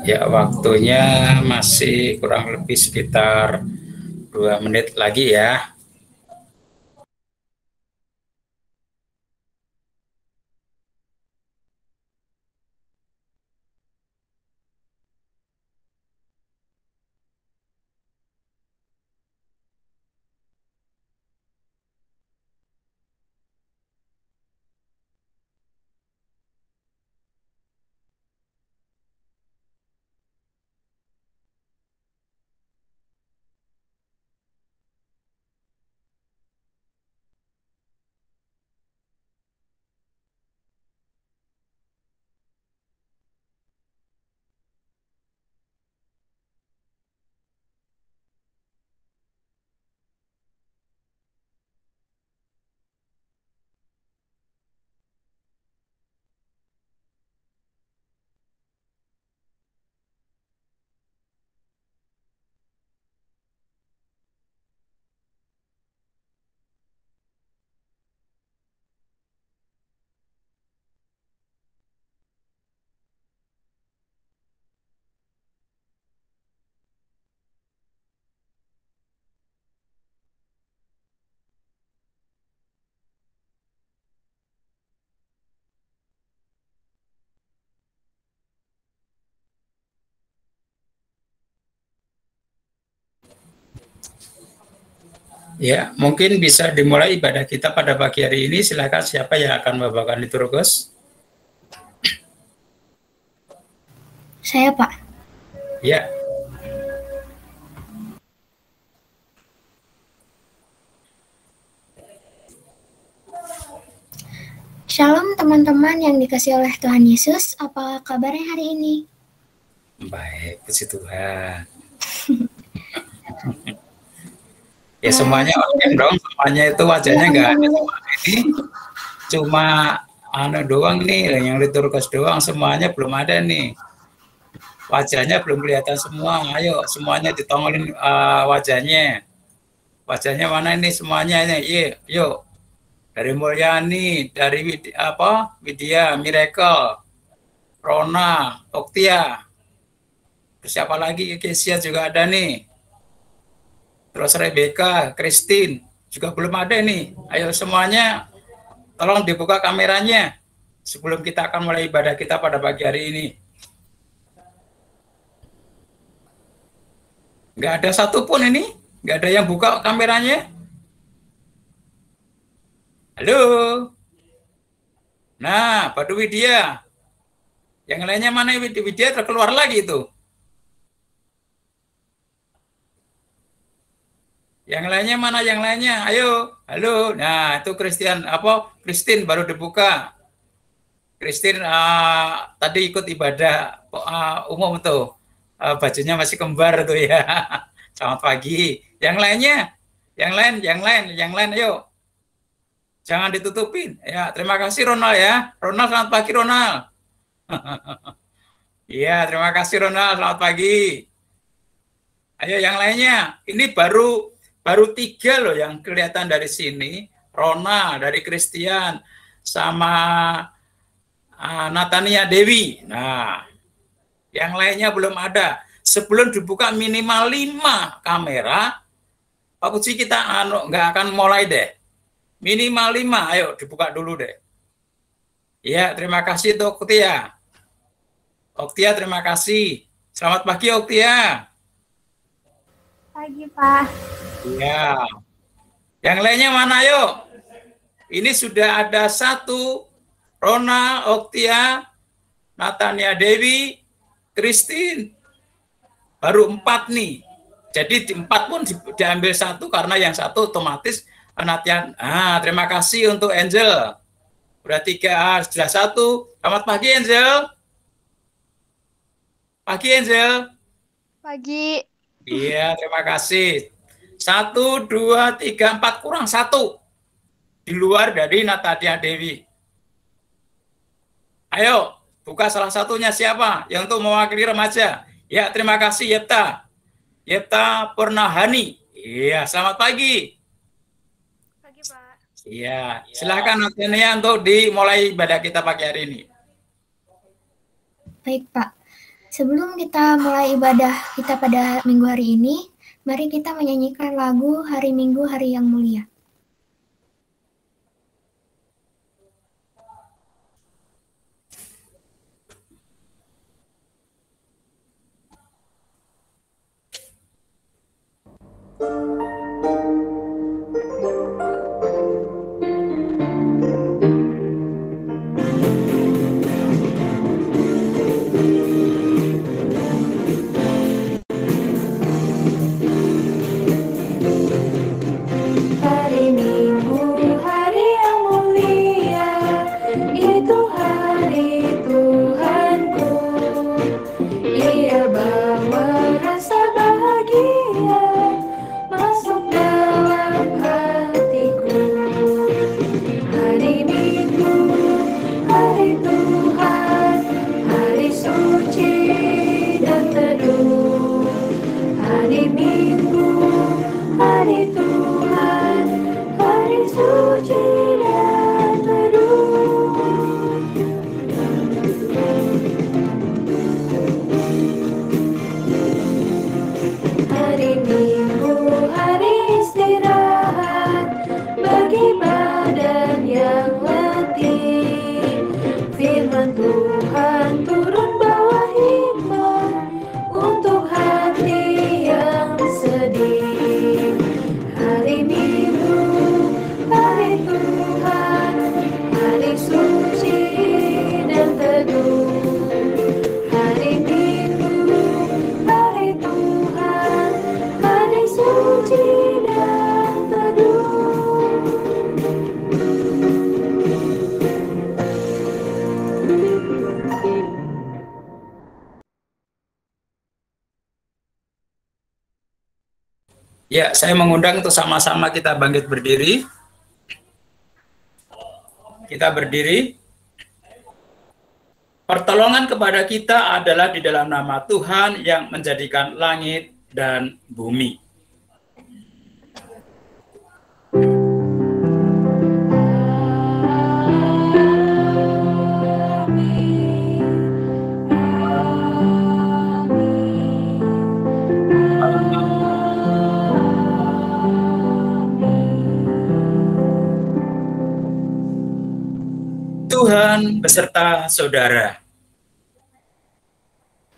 Ya, waktunya masih kurang lebih sekitar 2 menit lagi ya. Ya, mungkin bisa dimulai ibadah kita pada pagi hari ini. Silakan siapa yang akan membawakan liturgus? Saya, Pak. Ya, Shalom teman-teman yang dikasih oleh Tuhan Yesus, apa kabarnya hari ini? baik, puji Tuhan. Ya, semuanya oke dong, semuanya itu Iya, wajahnya nggak amin ada dulu. cuma ini, cuma doang nih, yang liturgus doang, semuanya belum ada nih. Wajahnya belum kelihatan semua. Ayo, semuanya ditongolin wajahnya. Wajahnya mana ini semuanya ini? Yuk, yuk. Dari Mulyani, dari Widya, Miracle, Rona, Oktia, terus siapa lagi? Kesia juga ada nih. Terus Rebecca, Christine juga belum ada nih. Ayo semuanya, tolong dibuka kameranya sebelum kita akan mulai ibadah kita pada pagi hari ini. Nggak ada satupun ini, nggak ada yang buka kameranya. Halo. Nah, Padu Widya. Yang lainnya mana Widya terkeluar lagi itu. Yang lainnya mana yang lainnya? Ayo. Halo. Nah, itu Christine baru dibuka. Christine tadi ikut ibadah umum tuh. Bajunya masih kembar tuh ya. Selamat pagi. Yang lainnya? Yang lain, ayo. Jangan ditutupin. Ya, terima kasih Ronald ya. Ronald, selamat pagi Ronald. Iya, terima kasih Ronald. Selamat pagi. Ayo yang lainnya. Ini baru 3 loh yang kelihatan dari sini. Rona dari Christian sama Natania Dewi. Nah, yang lainnya belum ada. Sebelum dibuka minimal 5 kamera, Pak Puji kita nggak akan mulai deh. Minimal 5, ayo dibuka dulu deh. Ya, terima kasih untuk Oktia. Oktia, terima kasih. Selamat pagi Oktia. Pagi, Pak. Ya, yang lainnya mana yuk? Ini sudah ada 1, Rona, Oktia, Natania Dewi, Christine. Baru 4 nih. Jadi 4 pun diambil 1 karena yang 1 otomatis Natania. Terima kasih untuk Angel. Udah 3, sudah 1. Selamat pagi Angel. Pagi Angel. Pagi. Iya, terima kasih. 1, 2, 3, 4 kurang 1. Di luar dari Natania Dewi. Ayo, buka salah satunya siapa yang untuk mewakili remaja. Ya, terima kasih Yepta. Yepta Purnahani. Iya, selamat pagi. Pagi, Pak. Iya, silakan Natania untuk dimulai ibadah kita pagi hari ini. Baik, Pak. Sebelum kita mulai ibadah kita pada minggu hari ini, mari kita menyanyikan lagu Hari Minggu Hari yang Mulia. Ya, saya mengundang untuk sama-sama kita bangkit berdiri. Kita berdiri. Pertolongan kepada kita adalah di dalam nama Tuhan yang menjadikan langit dan bumi. Tuhan beserta saudara.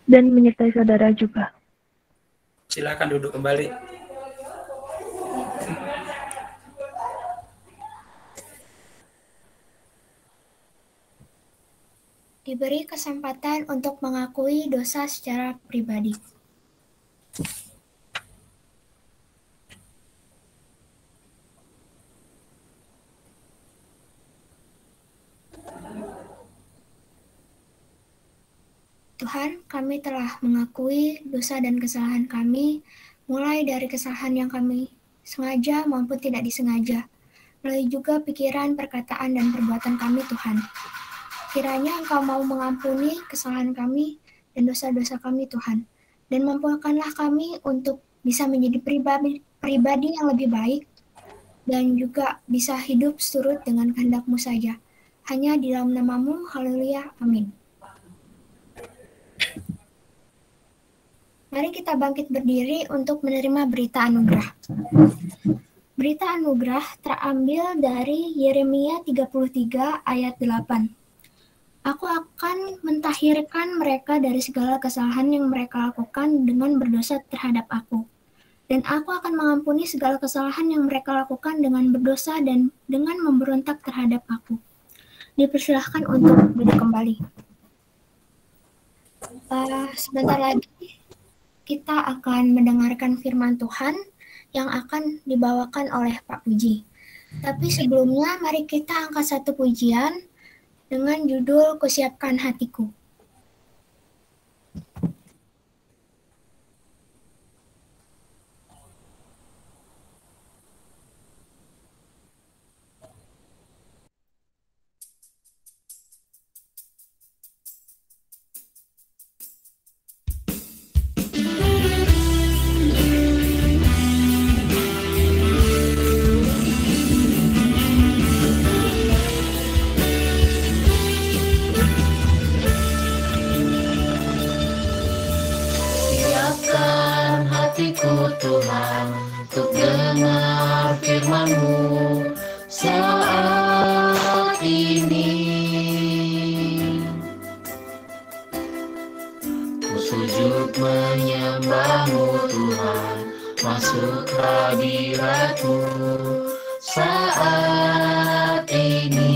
Dan menyertai saudara juga. Silakan duduk kembali. Diberi kesempatan untuk mengakui dosa secara pribadi. Tuhan, kami telah mengakui dosa dan kesalahan kami, mulai dari kesalahan yang kami sengaja maupun tidak disengaja, melalui juga pikiran, perkataan, dan perbuatan kami, Tuhan. Kiranya Engkau mau mengampuni kesalahan kami dan dosa-dosa kami, Tuhan, dan mampukanlah kami untuk bisa menjadi pribadi yang lebih baik, dan juga bisa hidup seturut dengan kehendak-Mu saja. Hanya di dalam nama-Mu, haleluya, amin. Mari kita bangkit berdiri untuk menerima berita anugerah. Berita anugerah terambil dari Yeremia 33 ayat 8. Aku akan mentahirkan mereka dari segala kesalahan yang mereka lakukan dengan berdosa terhadap aku. Dan aku akan mengampuni segala kesalahan yang mereka lakukan dengan berdosa dan dengan memberontak terhadap aku. Dipersilahkan untuk duduk kembali. Sebentar lagi kita akan mendengarkan firman Tuhan yang akan dibawakan oleh Pak Puji. Tapi sebelumnya mari kita angkat satu pujian dengan judul Kusiapkan Hatiku. Tuhan, untuk dengar firman-Mu saat ini. Ku sujud menyembah-Mu Tuhan, masuk hadirat-Mu saat ini.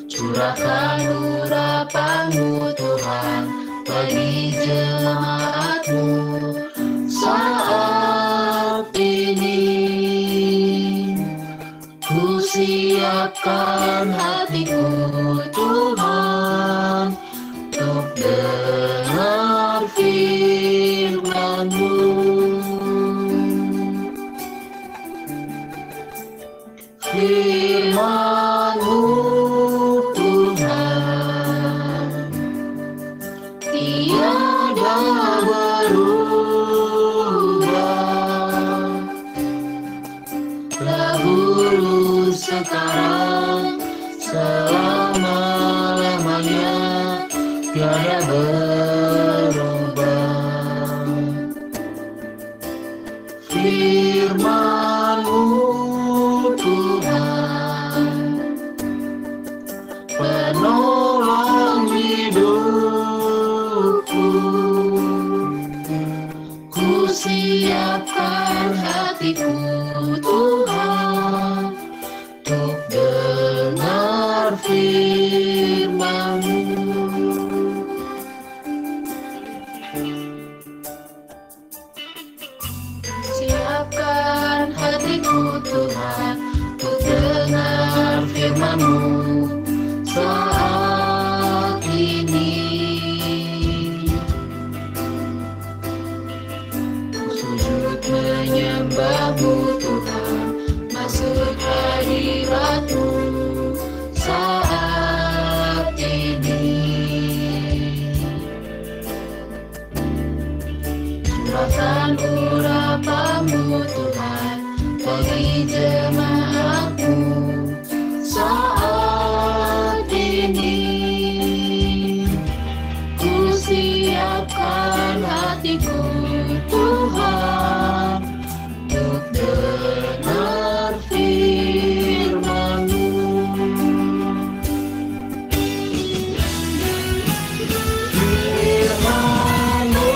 Curahkan urapan-Mu Tuhan bagi jemaat-Mu saat ini. Ku siapkan hatiku Tuhan untuk dengar firman-Mu. Firman-Mu Tuhan tiada berubah, dahulu sekarang selama-lamanya tiada berubah. Firman-Mu Tuhan penolong hidupku, ku siapkan hatiku Tuhan untuk dengar firman-Mu. Siapkan hatiku Tuhan untuk dengar firman-Mu saat ini. Ku sujud menyembah-Mu Tuhan, masuk hadirat-Mu saat ini. Curahkan urapan-Mu Tuhan bagi jemaat-Mu saat ini. Ku siapkan hatiku Tuhan untuk dengar firman-Mu. Firman-Mu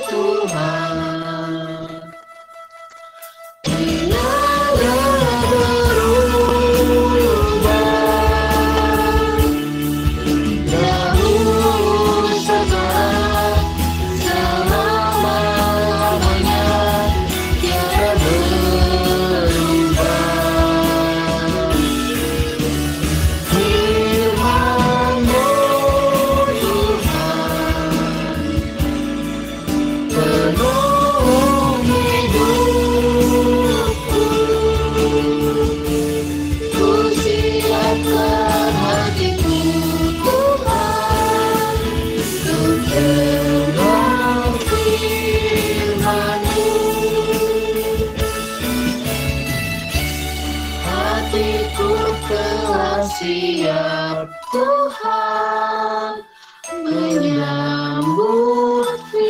Tuhan tiada berubah, dahulu sekarang selama-lamanya tiada berubah. Firman-Mu Tuhan penolong hidupku, ku siapkan hatiku Tuhan untuk dengar firman-Mu. Hatiku telah siap Tuhan menyambut firman-Mu.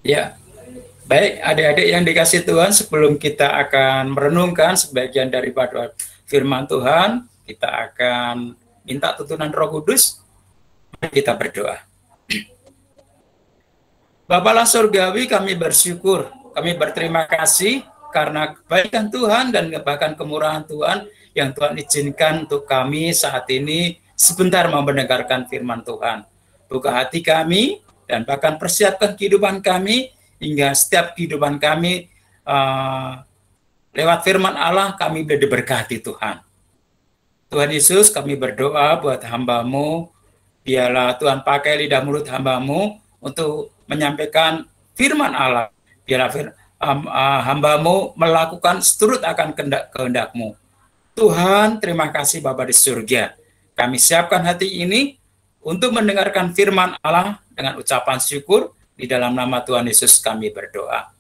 Ya, baik adik-adik yang dikasih Tuhan, sebelum kita akan merenungkan sebagian daripada firman Tuhan, kita akan minta tuntunan Roh Kudus. Mari kita berdoa. Bapalah Surgawi, kami bersyukur, kami berterima kasih karena kebaikan Tuhan dan bahkan kemurahan Tuhan yang Tuhan izinkan untuk kami saat ini sebentar mau mendengarkan firman Tuhan. Buka hati kami dan bahkan persiapkan kehidupan kami hingga setiap kehidupan kami lewat firman Allah kami boleh diberkati Tuhan. Tuhan Yesus, kami berdoa buat hamba-Mu, biarlah Tuhan pakai lidah mulut hamba-Mu untuk menyampaikan firman Allah. Biarlah hamba-Mu melakukan seturut akan kehendak-Mu. Tuhan, terima kasih Bapa di surga. Kami siapkan hati ini untuk mendengarkan firman Allah dengan ucapan syukur. Di dalam nama Tuhan Yesus kami berdoa.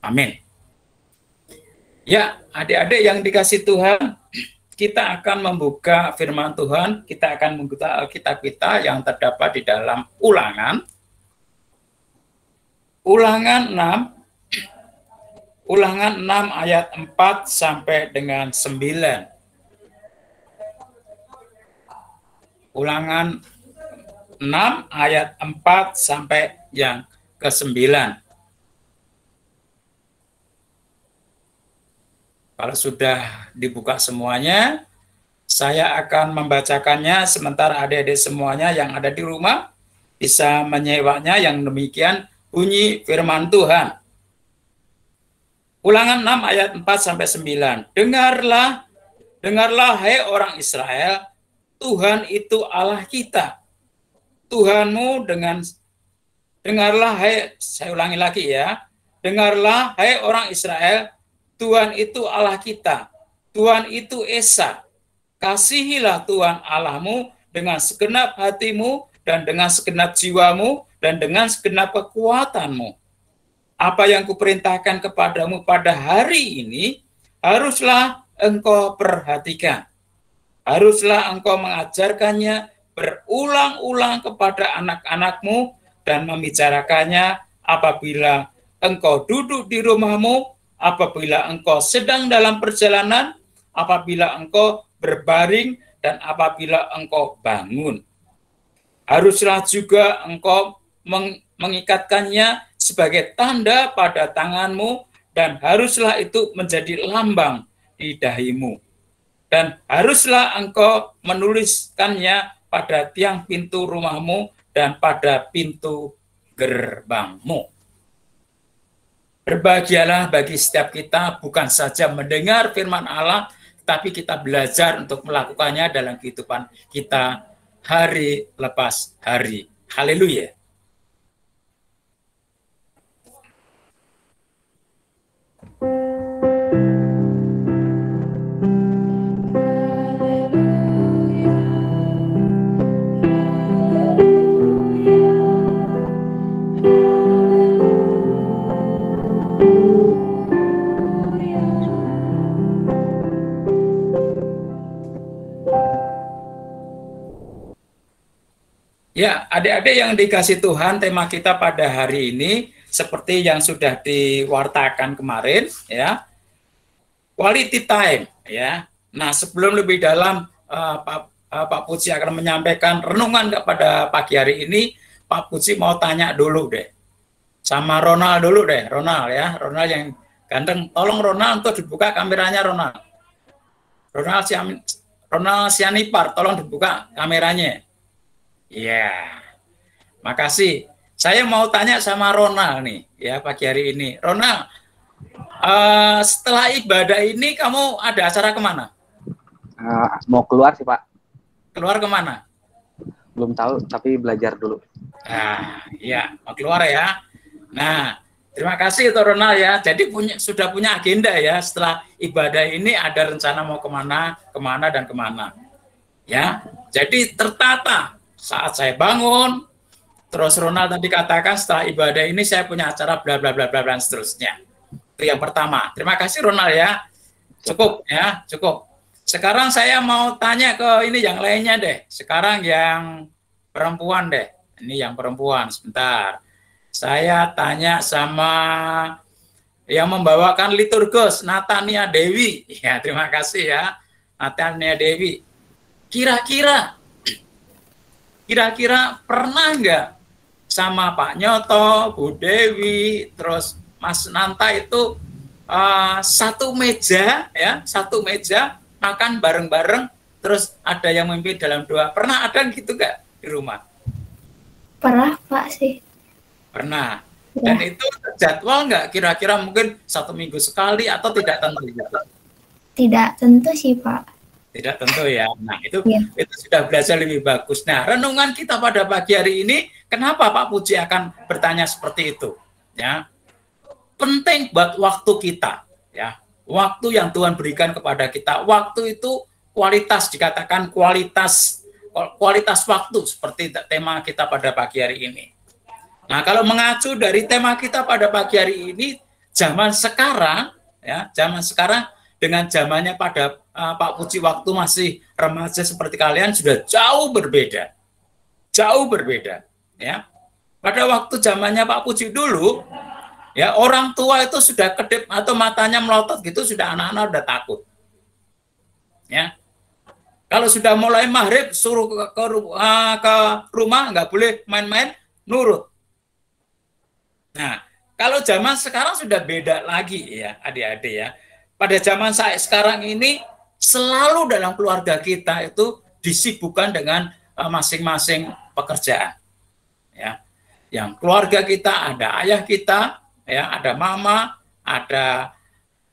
Amin. Ya, adik-adik yang dikasih Tuhan, kita akan membuka firman Tuhan, kita akan membuka Alkitab kita yang terdapat di dalam Ulangan. Ulangan 6 ayat 4 sampai dengan 9. Ulangan 6 ayat 4 sampai yang ke-9. Kalau sudah dibuka semuanya, saya akan membacakannya sementara adik-adik semuanya yang ada di rumah bisa menyewanya. Yang demikian bunyi firman Tuhan. Ulangan 6 ayat 4 sampai 9. Dengarlah hai orang Israel, Tuhan itu Allah kita. Tuhanmu dengarlah hai, saya ulangi lagi ya. Dengarlah hai orang Israel, Tuhan itu Allah kita. Tuhan itu Esa. Kasihilah Tuhan Allahmu dengan segenap hatimu dan dengan segenap jiwamu dan dengan segenap kekuatanmu. Apa yang kuperintahkan kepadamu pada hari ini haruslah engkau perhatikan. Haruslah engkau mengajarkannya berulang-ulang kepada anak-anakmu dan membicarakannya apabila engkau duduk di rumahmu, apabila engkau sedang dalam perjalanan, apabila engkau berbaring, dan apabila engkau bangun. Haruslah juga engkau mengikatkannya sebagai tanda pada tanganmu, dan haruslah itu menjadi lambang di dahimu. Dan haruslah engkau menuliskannya pada tiang pintu rumahmu dan pada pintu gerbangmu. Berbahagialah bagi setiap kita bukan saja mendengar firman Allah, tapi kita belajar untuk melakukannya dalam kehidupan kita hari lepas hari. Haleluya. Ya, adik-adik yang dikasih Tuhan, tema kita pada hari ini seperti yang sudah diwartakan kemarin, ya, quality time, ya. Nah, sebelum lebih dalam, Pak Puji akan menyampaikan renungan kepada pagi hari ini. Pak Puji mau tanya dulu deh, sama Ronald dulu deh, Ronald ya, Ronald yang ganteng. Tolong Ronald untuk dibuka kameranya, Ronald. Ronald Sianipar, tolong dibuka kameranya. Ya, makasih. Saya mau tanya sama Ronald nih, ya pagi hari ini. Ronald, setelah ibadah ini kamu ada acara kemana? Mau keluar sih Pak. Keluar kemana? Belum tahu, tapi belajar dulu. Nah, ya mau keluar ya. Nah, terima kasih itu Ronald ya. Jadi sudah punya agenda ya. Setelah ibadah ini ada rencana mau kemana, dan kemana. Ya, jadi tertata. Saat saya bangun, terus Ronald tadi katakan setelah ibadah ini saya punya acara bla bla bla bla dan seterusnya. Itu yang pertama. Terima kasih Ronald ya. Cukup ya, cukup. Sekarang saya mau tanya ke ini yang lainnya deh. Sekarang yang perempuan deh. Ini yang perempuan, sebentar. Saya tanya sama yang membawakan liturgus, Natania Dewi. Ya, terima kasih ya. Natania Dewi. Kira-kira pernah nggak sama Pak Nyoto, Bu Dewi, terus Mas Nanta itu satu meja makan bareng-bareng, terus ada yang memimpin dalam doa. Pernah ada gitu nggak di rumah? Pernah Pak sih. Pernah. Dan itu jadwal nggak? Kira-kira mungkin 1 minggu sekali atau tidak tentu gitu? Tidak tentu sih Pak. Tidak tentu ya. Nah, itu sudah belajar lebih bagus. Nah, renungan kita pada pagi hari ini, kenapa Pak Puji akan bertanya seperti itu? Ya. penting buat waktu kita, ya. Waktu yang Tuhan berikan kepada kita, waktu itu kualitas, dikatakan kualitas waktu, seperti tema kita pada pagi hari ini. Nah, kalau mengacu dari tema kita pada pagi hari ini, zaman sekarang, ya, zaman sekarang dengan zamannya pada Pak Puji waktu masih remaja seperti kalian sudah jauh berbeda, ya. Pada waktu zamannya Pak Puji dulu, ya, orang tua itu sudah kedip atau matanya melotot gitu, sudah anak-anak udah takut. Ya. Kalau sudah mulai maghrib suruh ke rumah nggak boleh main-main, nurut. Nah, kalau zaman sekarang sudah beda lagi ya, adik-adik ya. Pada zaman saya sekarang ini selalu dalam keluarga kita itu disibukkan dengan masing-masing pekerjaan. Ya. Yang keluarga kita ada ayah kita, ya, ada mama, ada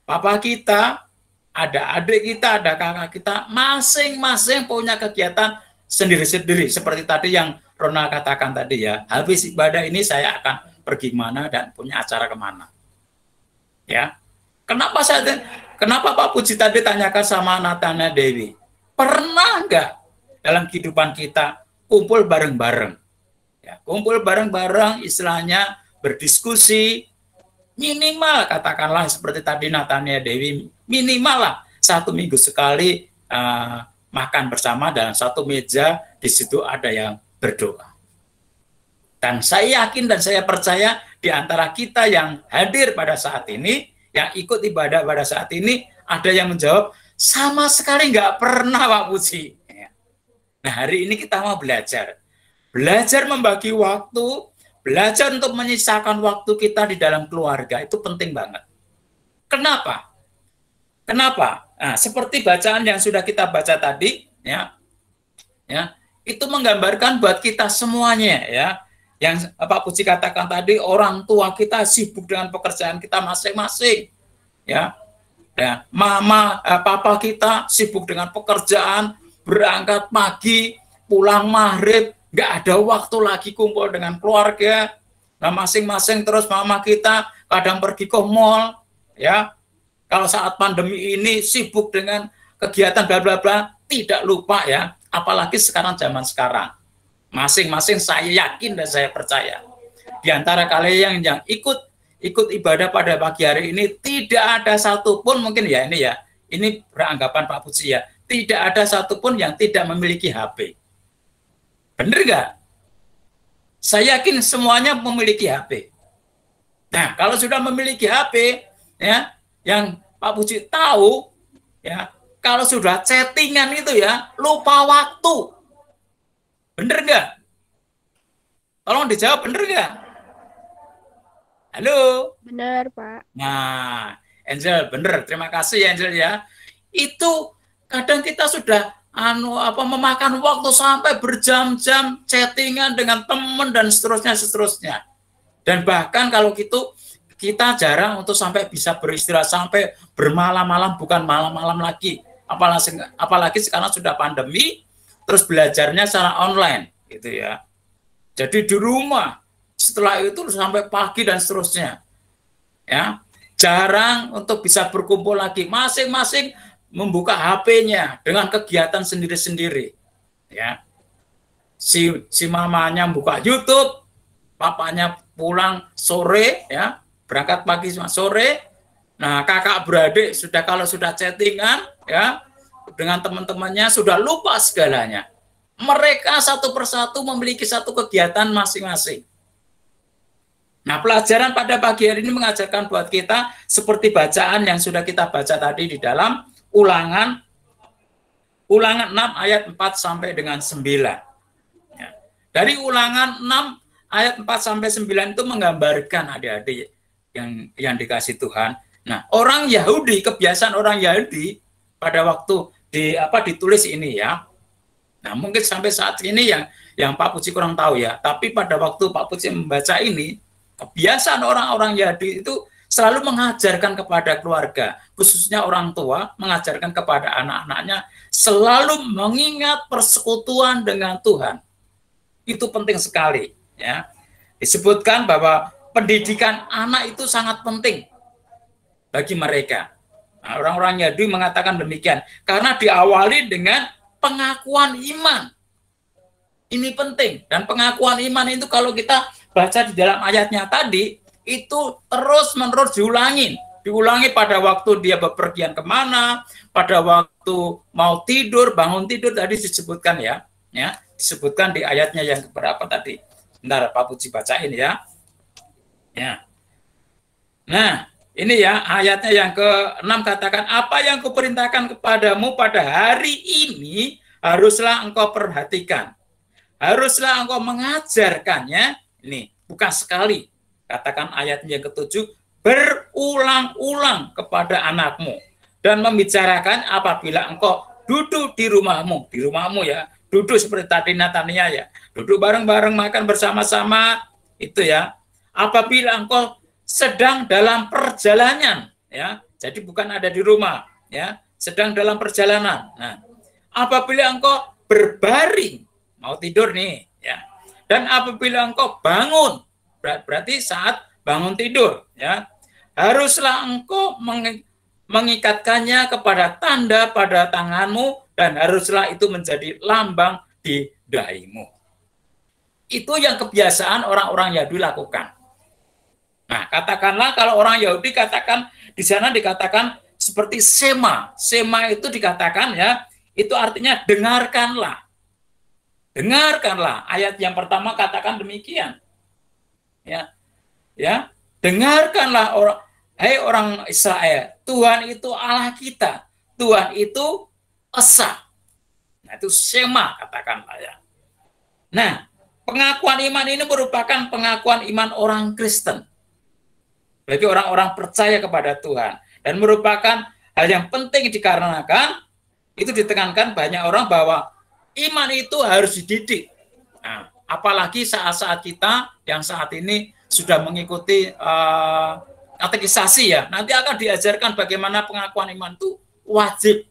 papa kita, ada adik kita, ada kakak kita, masing-masing punya kegiatan sendiri-sendiri. Seperti tadi yang Rona katakan tadi ya, habis ibadah ini saya akan pergi mana dan punya acara kemana. Ya, kenapa Pak Puji tadi tanyakan sama Natana Dewi, pernah nggak dalam kehidupan kita kumpul bareng-bareng? Ya, kumpul bareng-bareng, istilahnya berdiskusi, minimal katakanlah seperti tadi Natania Dewi, minimal lah 1 minggu sekali makan bersama dalam satu meja, di situ ada yang berdoa. Dan saya yakin dan saya percaya di antara kita yang hadir pada saat ini, yang ikut ibadah pada saat ini, ada yang menjawab, sama sekali nggak pernah Pak Puji. Nah, hari ini kita mau belajar membagi waktu, belajar untuk menyisakan waktu kita di dalam keluarga, itu penting banget. Kenapa? Nah, seperti bacaan yang sudah kita baca tadi, ya, itu menggambarkan buat kita semuanya, ya. Yang Pak Puji katakan tadi, orang tua kita sibuk dengan pekerjaan kita masing-masing, ya. Mama, papa kita sibuk dengan pekerjaan, berangkat pagi, pulang maghrib, nggak ada waktu lagi kumpul dengan keluarga. Nah, masing-masing terus mama kita kadang pergi ke mall, ya. Kalau saat pandemi ini sibuk dengan kegiatan bla bla bla, tidak lupa ya, apalagi sekarang zaman sekarang. Masing-masing saya yakin dan saya percaya di antara kalian yang ikut ibadah pada pagi hari ini tidak ada satupun, mungkin ya ini beranggapan Pak Puji ya, tidak ada satupun yang tidak memiliki HP. Benar nggak? Saya yakin semuanya memiliki HP. Nah, kalau sudah memiliki HP, ya, yang Pak Puji tahu, ya, kalau sudah chattingan itu ya, lupa waktu. Bener nggak? Tolong dijawab, bener nggak? Halo? Benar, Pak. Nah, Angel, bener. Terima kasih, Angel ya. Itu kadang kita sudah memakan waktu sampai berjam-jam chattingan dengan teman dan seterusnya. Dan bahkan kalau gitu kita jarang untuk sampai bisa beristirahat, sampai bermalam-malam, bukan malam-malam lagi. Apalagi sekarang sudah pandemi, terus belajarnya secara online, gitu ya. Jadi di rumah, setelah itu sampai pagi dan seterusnya. Ya, jarang untuk bisa berkumpul lagi. Masing-masing membuka HP-nya dengan kegiatan sendiri-sendiri. Ya, si mamanya buka YouTube, papanya pulang sore, ya, berangkat pagi sore. Nah, kakak beradik kalau sudah chattingan, ya, dengan teman-temannya sudah lupa segalanya. Mereka satu persatu memiliki satu kegiatan masing-masing. Nah, pelajaran pada pagi hari ini mengajarkan buat kita seperti bacaan yang sudah kita baca tadi di dalam Ulangan 6 ayat 4 sampai dengan 9. Ya. Dari Ulangan 6 ayat 4 sampai 9 itu menggambarkan adik-adik yang dikasih Tuhan. Nah, orang Yahudi, kebiasaan orang Yahudi pada waktu ditulis ini ya. Nah, mungkin sampai saat ini yang Pak Puji kurang tahu ya. Tapi pada waktu Pak Puji membaca ini, kebiasaan orang-orang Yahudi itu selalu mengajarkan kepada keluarga, khususnya orang tua, mengajarkan kepada anak-anaknya selalu mengingat persekutuan dengan Tuhan. Itu penting sekali ya. Disebutkan bahwa pendidikan anak itu sangat penting bagi mereka. Nah, orang-orang Yahudi mengatakan demikian karena diawali dengan pengakuan iman. Ini penting, dan pengakuan iman itu kalau kita baca di dalam ayatnya tadi itu terus-menerus diulangi pada waktu dia bepergian kemana, pada waktu mau tidur, bangun tidur tadi disebutkan ya disebutkan di ayatnya yang keberapa tadi. Bentar, Pak Puji bacain ya. Nah, ini ya ayatnya yang ke-6 katakan, apa yang kuperintahkan kepadamu pada hari ini haruslah engkau perhatikan. Haruslah engkau mengajarkannya, ini bukan sekali, katakan ayat yang ke-7, berulang-ulang kepada anakmu dan membicarakan apabila engkau duduk di rumahmu ya, duduk seperti tadi Natania ya, duduk bareng-bareng makan bersama-sama itu ya. Apabila engkau sedang dalam perjalanan ya, jadi bukan ada di rumah ya, sedang dalam perjalanan. Nah, apabila engkau berbaring mau tidur nih ya, dan apabila engkau bangun berarti saat bangun tidur ya, haruslah engkau mengikatkannya kepada tanda pada tanganmu dan haruslah itu menjadi lambang di dahimu. Itu yang kebiasaan orang-orang Yahudi lakukan. Nah, katakanlah kalau orang Yahudi katakan di sana dikatakan seperti sema. Sema itu dikatakan ya, itu artinya dengarkanlah. Dengarkanlah. Ayat yang pertama katakan demikian. Ya. Dengarkanlah orang Israel. Tuhan itu Allah kita. Tuhan itu esa. Nah, itu sema katakanlah ya. Nah, pengakuan iman ini merupakan pengakuan iman orang Kristen. Bagi orang-orang percaya kepada Tuhan. Dan merupakan hal yang penting dikarenakan itu ditekankan banyak orang bahwa iman itu harus dididik. Nah, apalagi saat-saat kita yang saat ini sudah mengikuti katekisasi ya. Nanti akan diajarkan bagaimana pengakuan iman itu wajib.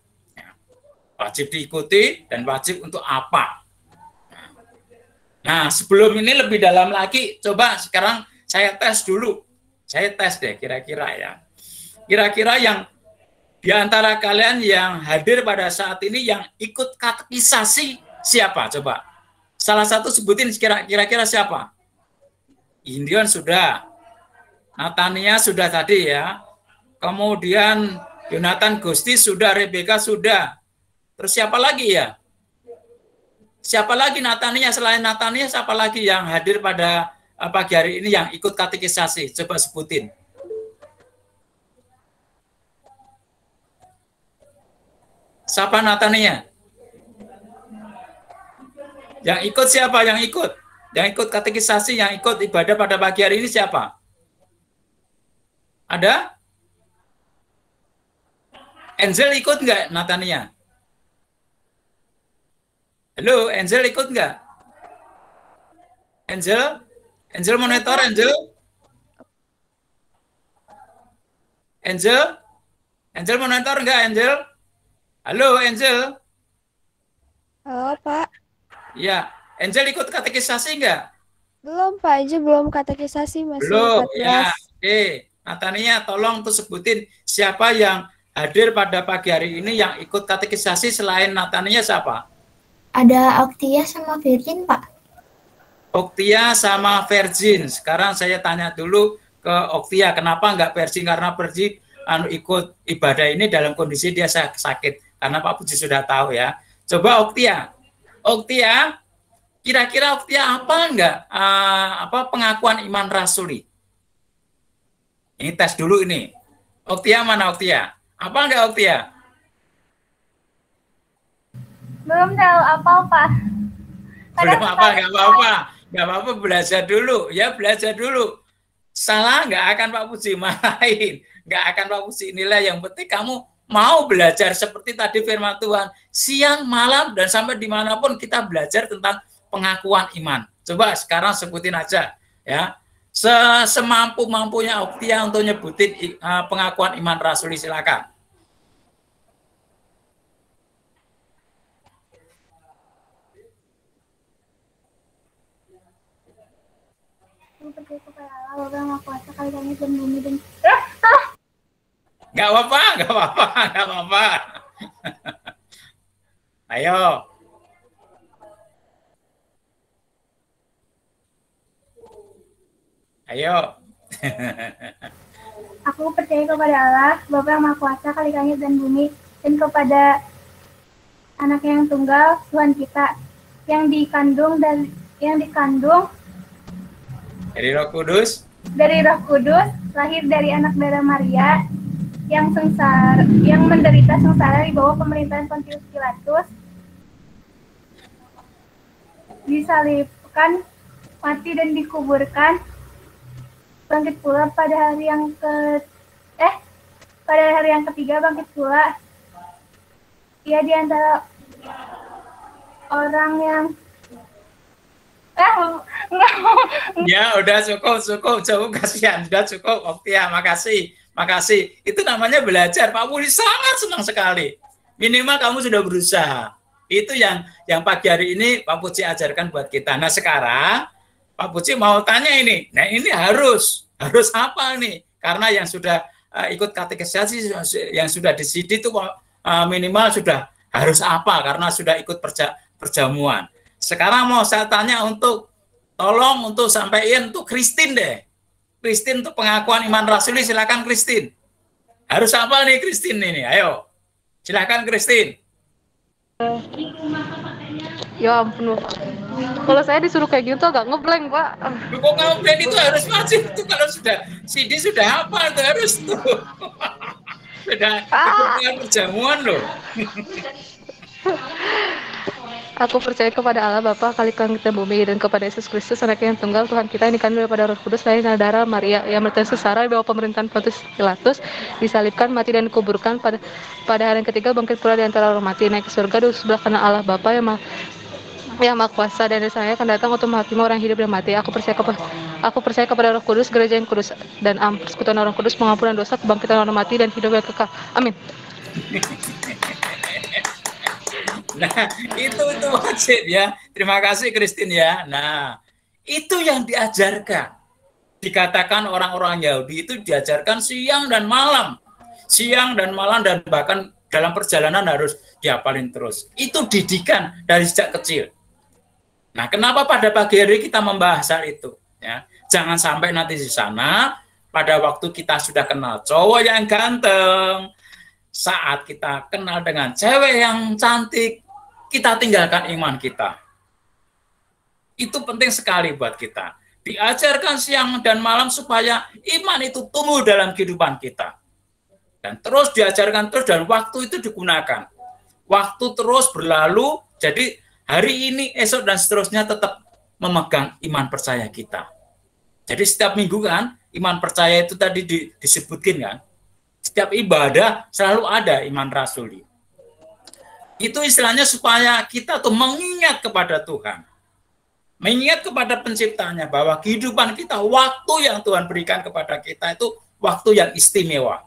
Wajib diikuti dan wajib untuk apa. Nah, sebelum ini lebih dalam lagi, coba sekarang saya tes dulu. Saya tes deh kira-kira ya. Kira-kira yang di antara kalian yang hadir pada saat ini yang ikut katekisasi siapa? Coba. Salah satu sebutin kira-kira siapa? Indion sudah. Natania sudah tadi ya. Kemudian Yonatan Gusti sudah, Rebecca sudah. Terus siapa lagi ya? Siapa lagi Natania? Selain Natania, siapa lagi yang hadir pada pagi hari ini yang ikut katekisasi? Coba sebutin. Siapa Natania? Yang ikut siapa? Yang ikut katekisasi, yang ikut ibadah pada pagi hari ini siapa? Ada? Angel ikut nggak Natania? Halo, Angel ikut nggak? Angel monitor, Angel? Angel monitor nggak, Angel? Halo, Angel? Halo, Pak. Ya, Angel ikut katekisasi nggak? Belum, Pak. Angel belum katekisasi, masih Belum, 14. ya. Oke, Natania tolong tuh sebutin siapa yang hadir pada pagi hari ini yang ikut katekisasi selain Natania siapa? Ada Oktia sama Virgin, Pak. Oktia sama Virgin. Sekarang saya tanya dulu ke Oktia, kenapa nggak Virgin? Karena Virgin ikut ibadah ini dalam kondisi dia sakit. Karena Pak Puji sudah tahu ya. Coba Oktia, kira-kira Oktia apa enggak pengakuan iman rasuli? Ini tes dulu ini. Oktia mana Oktia? Apa enggak Oktia? Belum tahu apa, Pak. Belum apa, nggak apa-apa, belajar dulu, ya belajar dulu. Salah nggak akan Pak Puji marahin, nggak akan Pak Puji nilai. Yang penting kamu mau belajar seperti tadi firman Tuhan, siang, malam, dan sampai dimanapun kita belajar tentang pengakuan iman. Coba sekarang sebutin aja, ya. Semampu-mampunya Oktia untuk nyebutin pengakuan iman rasuli, silakan. Yang pergi ke PLA Bapa yang Maha Kuasa, kali langit dan bumi dan Nggak apa-apa, nggak apa-apa, nggak apa-apa. Ayo. Ayo. aku percaya kepada Allah, Bapa yang Maha Kuasa, kali langit dan bumi, dan kepada Anaknya yang tunggal, Tuhan kita, yang dikandung Dari Roh Kudus. dari Roh Kudus, lahir dari anak darah Maria, yang menderita sengsara di bawah pemerintahan Pontius Pilatus, disalibkan, mati dan dikuburkan, bangkit pula pada hari yang ketiga bangkit pula. Ia di antara orang yang Ya, udah cukup, kasihan, udah cukup. Oke ya, makasih. Itu namanya belajar. Pak Budi sangat senang sekali. Minimal kamu sudah berusaha. Itu yang pagi hari ini Pak Puji ajarkan buat kita. Nah sekarang Pak Puji mau tanya ini. Nah ini harus apa nih? Karena yang sudah ikut katekisasi, yang sudah di CD itu minimal sudah harus apa? Karena sudah ikut perjamuan. Sekarang mau saya tanya tolong untuk sampaikan untuk Christine deh. Christine untuk pengakuan iman rasuli, silakan Christine. Harus apa nih Christine ini? Ayo. Silakan Christine. Ya ampun, Pak. Kalau saya disuruh kayak gitu agak ngeblank, Pak. Kok ngeblank itu harus wajib itu kalau sudah CD sudah apa itu harus tuh. Sudah ikut perjamuan loh. Aku percaya kepada Allah Bapa, kali langit dan bumi, dan kepada Yesus Kristus, Anaknya yang tunggal, Tuhan kita, yang dikandung daripada Roh Kudus, lahir dari darah Maria, yang menderita sengsara di bawah pemerintahan Pontius Pilatus, disalibkan, mati dan dikuburkan, pada hari yang ketiga bangkit pula di antara orang mati, naik ke surga di sebelah kanan Allah Bapa yang Maha Kuasa, dan dari sana akan datang untuk menghakimi orang hidup dan mati. Aku percaya kepada Roh Kudus, gereja yang kudus dan persekutuan orang kudus, pengampunan dosa, kebangkitan orang mati, dan hidup yang kekal. Amin. Nah, itu wajib ya. Terima kasih Christine ya. Nah, itu yang diajarkan. Dikatakan orang-orang Yahudi itu diajarkan siang dan malam. Siang dan malam, dan bahkan dalam perjalanan harus dihafalin terus. Itu didikan dari sejak kecil. Nah, kenapa pada pagi hari kita membahas hal itu? Ya, jangan sampai nanti di sana pada waktu kita sudah kenal cowok yang ganteng, saat kita kenal dengan cewek yang cantik, kita tinggalkan iman kita. Itu penting sekali buat kita. Diajarkan siang dan malam supaya iman itu tumbuh dalam kehidupan kita. Dan terus diajarkan terus, dan waktu itu digunakan. Waktu terus berlalu, jadi hari ini, esok, dan seterusnya tetap memegang iman percaya kita. Jadi setiap minggu kan, iman percaya itu tadi disebutkan kan. Setiap ibadah selalu ada iman rasuli. Itu istilahnya supaya kita tuh mengingat kepada Tuhan. Mengingat kepada penciptanya bahwa kehidupan kita, waktu yang Tuhan berikan kepada kita itu waktu yang istimewa.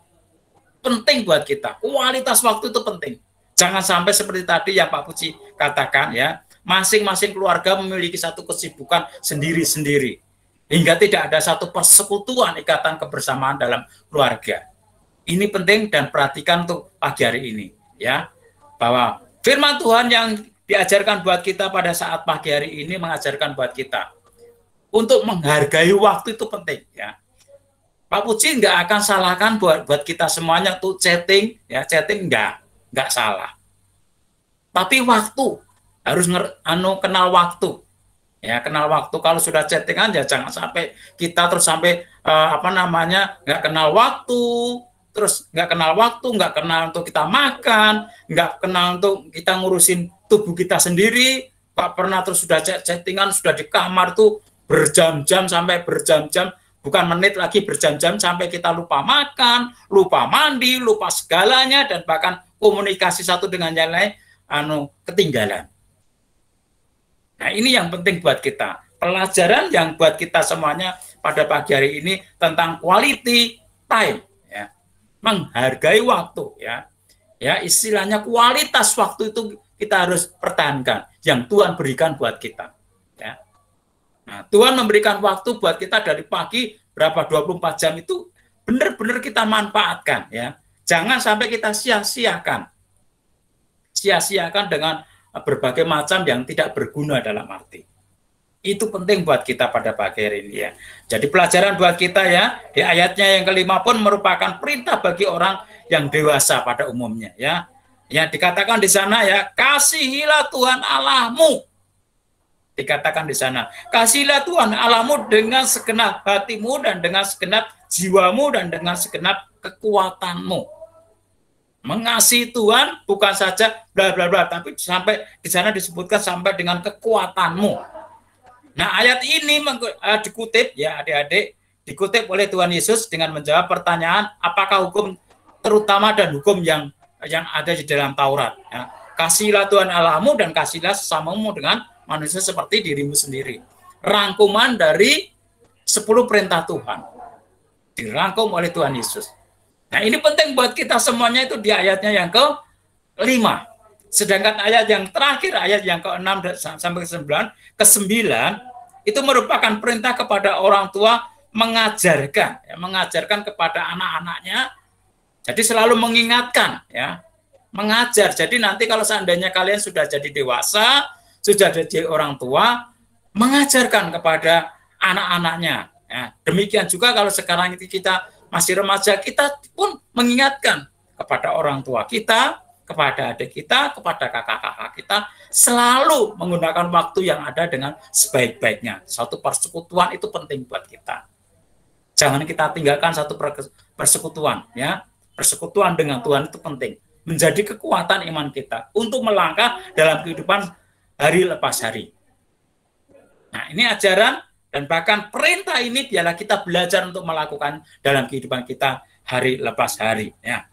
Penting buat kita. Kualitas waktu itu penting. Jangan sampai seperti tadi yang Pak Puji katakan ya, masing-masing keluarga memiliki satu kesibukan sendiri-sendiri. Hingga tidak ada satu persekutuan ikatan kebersamaan dalam keluarga. Ini penting dan perhatikan untuk pagi hari ini ya. Bahwa firman Tuhan yang diajarkan buat kita pada saat pagi hari ini mengajarkan buat kita untuk menghargai waktu itu penting ya. Pak Puji nggak akan salahkan buat kita semuanya tuh chatting ya, chatting nggak salah. Tapi waktu harus kenal waktu ya, kenal waktu. Kalau sudah chattingan ya jangan sampai kita terus sampai nggak kenal waktu. Terus nggak kenal waktu, nggak kenal untuk kita makan, nggak kenal untuk kita ngurusin tubuh kita sendiri. Pak pernah terus sudah chattingan, sudah di kamar tuh berjam-jam sampai berjam-jam, bukan menit lagi berjam-jam sampai kita lupa makan, lupa mandi, lupa segalanya, dan bahkan komunikasi satu dengan yang lain ketinggalan. Nah ini yang penting buat kita. Pelajaran yang buat kita semuanya pada pagi hari ini tentang quality time. Menghargai waktu ya istilahnya kualitas waktu itu kita harus pertahankan yang Tuhan berikan buat kita ya. Nah, Tuhan memberikan waktu buat kita dari pagi berapa 24 jam itu benar-benar kita manfaatkan ya. Jangan sampai kita sia-siakan dengan berbagai macam yang tidak berguna dalam arti. Itu penting buat kita pada pagi hari ini ya. Jadi pelajaran buat kita ya, di ayatnya yang kelima pun merupakan perintah bagi orang yang dewasa pada umumnya ya. Yang dikatakan di sana ya, kasihilah Tuhan Allahmu. Dikatakan di sana, kasihilah Tuhan Allahmu dengan segenap hatimu dan dengan segenap jiwamu dan dengan segenap kekuatanmu. Mengasihi Tuhan bukan saja bla bla bla, tapi sampai di sana disebutkan sampai dengan kekuatanmu. Nah, ayat ini dikutip ya adik-adik, dikutip oleh Tuhan Yesus dengan menjawab pertanyaan apakah hukum terutama dan hukum yang ada di dalam Taurat. Ya. Kasihilah Tuhan Allahmu dan kasihilah sesamamu dengan manusia seperti dirimu sendiri. Rangkuman dari 10 perintah Tuhan dirangkum oleh Tuhan Yesus. Nah, ini penting buat kita semuanya itu di ayatnya yang ke-5. Sedangkan ayat yang terakhir, ayat yang ke-6 sampai ke-9 itu merupakan perintah kepada orang tua mengajarkan kepada anak-anaknya. Jadi selalu mengingatkan ya, mengajar. Jadi nanti kalau seandainya kalian sudah jadi dewasa, sudah jadi orang tua, mengajarkan kepada anak-anaknya. Ya, demikian juga kalau sekarang kita masih remaja, kita pun mengingatkan kepada orang tua kita, kepada adik kita, kepada kakak-kakak kita, selalu menggunakan waktu yang ada dengan sebaik-baiknya. Satu persekutuan itu penting buat kita. Jangan kita tinggalkan satu persekutuan. Ya. Persekutuan dengan Tuhan itu penting. Menjadi kekuatan iman kita untuk melangkah dalam kehidupan hari lepas hari. Nah, ini ajaran dan bahkan perintah ini biarlah kita belajar untuk melakukan dalam kehidupan kita hari lepas hari. Ya.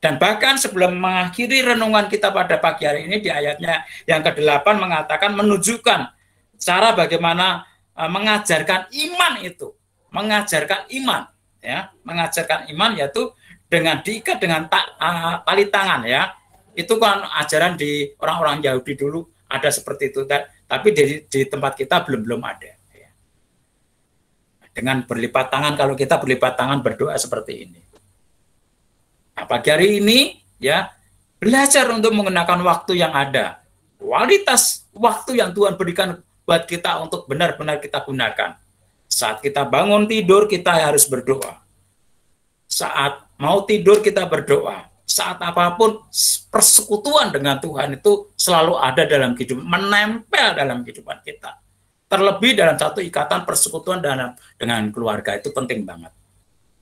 Dan bahkan sebelum mengakhiri renungan kita pada pagi hari ini di ayatnya yang ke-8 mengatakan menunjukkan cara bagaimana mengajarkan iman itu. Mengajarkan iman. Ya. Mengajarkan iman yaitu dengan diikat dengan tali tangan ya. Itu kan ajaran di orang-orang Yahudi dulu ada seperti itu, tapi di tempat kita belum ada ya. Dengan berlipat tangan, kalau kita berlipat tangan berdoa seperti ini. Nah, pagi hari ini ya belajar untuk menggunakan waktu yang ada. Kualitas waktu yang Tuhan berikan buat kita untuk benar-benar kita gunakan. Saat kita bangun tidur kita harus berdoa. Saat mau tidur kita berdoa. Saat apapun persekutuan dengan Tuhan itu selalu ada dalam kehidupan, menempel dalam kehidupan kita. Terlebih dalam satu ikatan persekutuan dengan keluarga itu penting banget.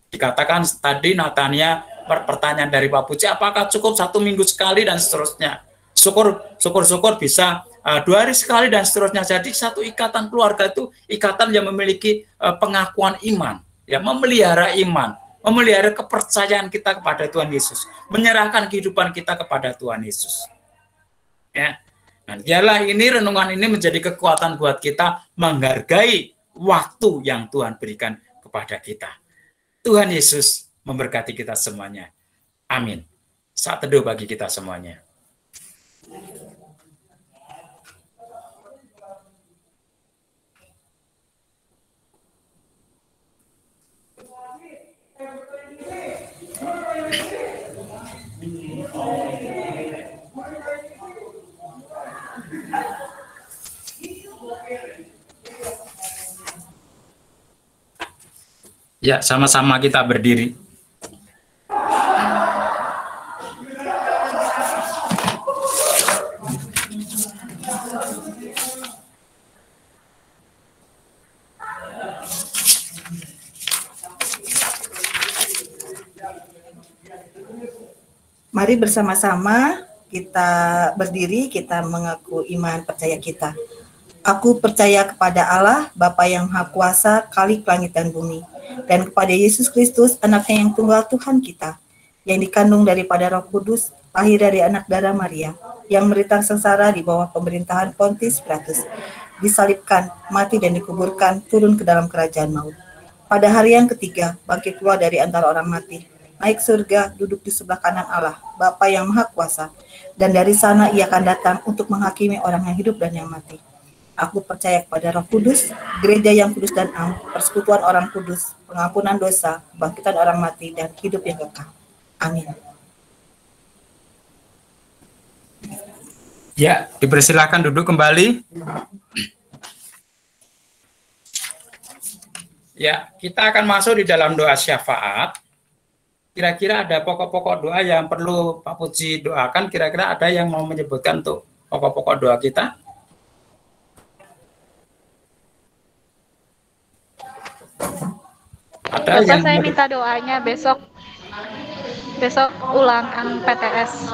Dikatakan tadi Natania pertanyaan dari Pak Puji, apakah cukup 1 minggu sekali dan seterusnya. Syukur bisa 2 hari sekali dan seterusnya. Jadi satu ikatan keluarga itu ikatan yang memiliki pengakuan iman, ya, memelihara iman. Memelihara kepercayaan kita kepada Tuhan Yesus, menyerahkan kehidupan kita kepada Tuhan Yesus. Ya, nah, biarlah ini renungan ini menjadi kekuatan buat kita menghargai waktu yang Tuhan berikan kepada kita. Tuhan Yesus memberkati kita semuanya. Amin. Saat teduh bagi kita semuanya. Ya, sama-sama kita berdiri. Mari bersama-sama kita berdiri, kita mengaku iman percaya kita. Aku percaya kepada Allah, Bapa yang Maha Kuasa, Khalik langit dan bumi, dan kepada Yesus Kristus, Anaknya yang tunggal Tuhan kita, yang dikandung daripada Roh Kudus, lahir dari anak darah Maria, yang menderita sengsara di bawah pemerintahan Pontius Pilatus, disalibkan, mati dan dikuburkan, turun ke dalam kerajaan maut. Pada hari yang ketiga, bangkit keluar dari antara orang mati, naik surga, duduk di sebelah kanan Allah, Bapa yang Maha Kuasa, dan dari sana ia akan datang untuk menghakimi orang yang hidup dan yang mati. Aku percaya kepada Roh Kudus, gereja yang kudus dan am, persekutuan orang kudus, pengampunan dosa, kebangkitan orang mati, dan hidup yang kekal. Amin. Ya, dipersilakan duduk kembali. Ya, kita akan masuk di dalam doa syafaat. Kira-kira ada pokok-pokok doa yang perlu Pak Puji doakan. Kira-kira ada yang mau menyebutkan untuk pokok-pokok doa kita? Bapak, saya minta doanya besok ulangan PTS.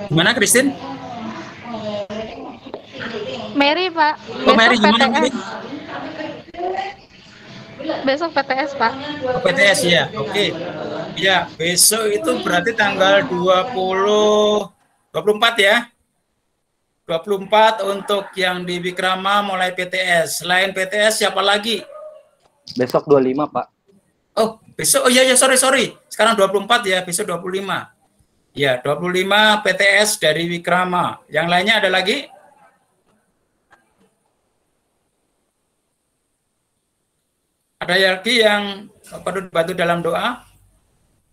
Gimana, Christine? Mary, Pak. Oh, Mary, gimana, PTS. Mary? Besok PTS, Pak. Oh, PTS ya, oke. Ya, besok itu berarti tanggal 24 ya. 24 untuk yang di Wikrama mulai PTS. Selain PTS siapa lagi? Besok 25, Pak. Oh, besok. Oh iya, sorry. Sekarang 24 ya, besok 25. Ya, 25 PTS dari Wikrama. Yang lainnya ada lagi? Ada lagi yang perlu dibantu dalam doa?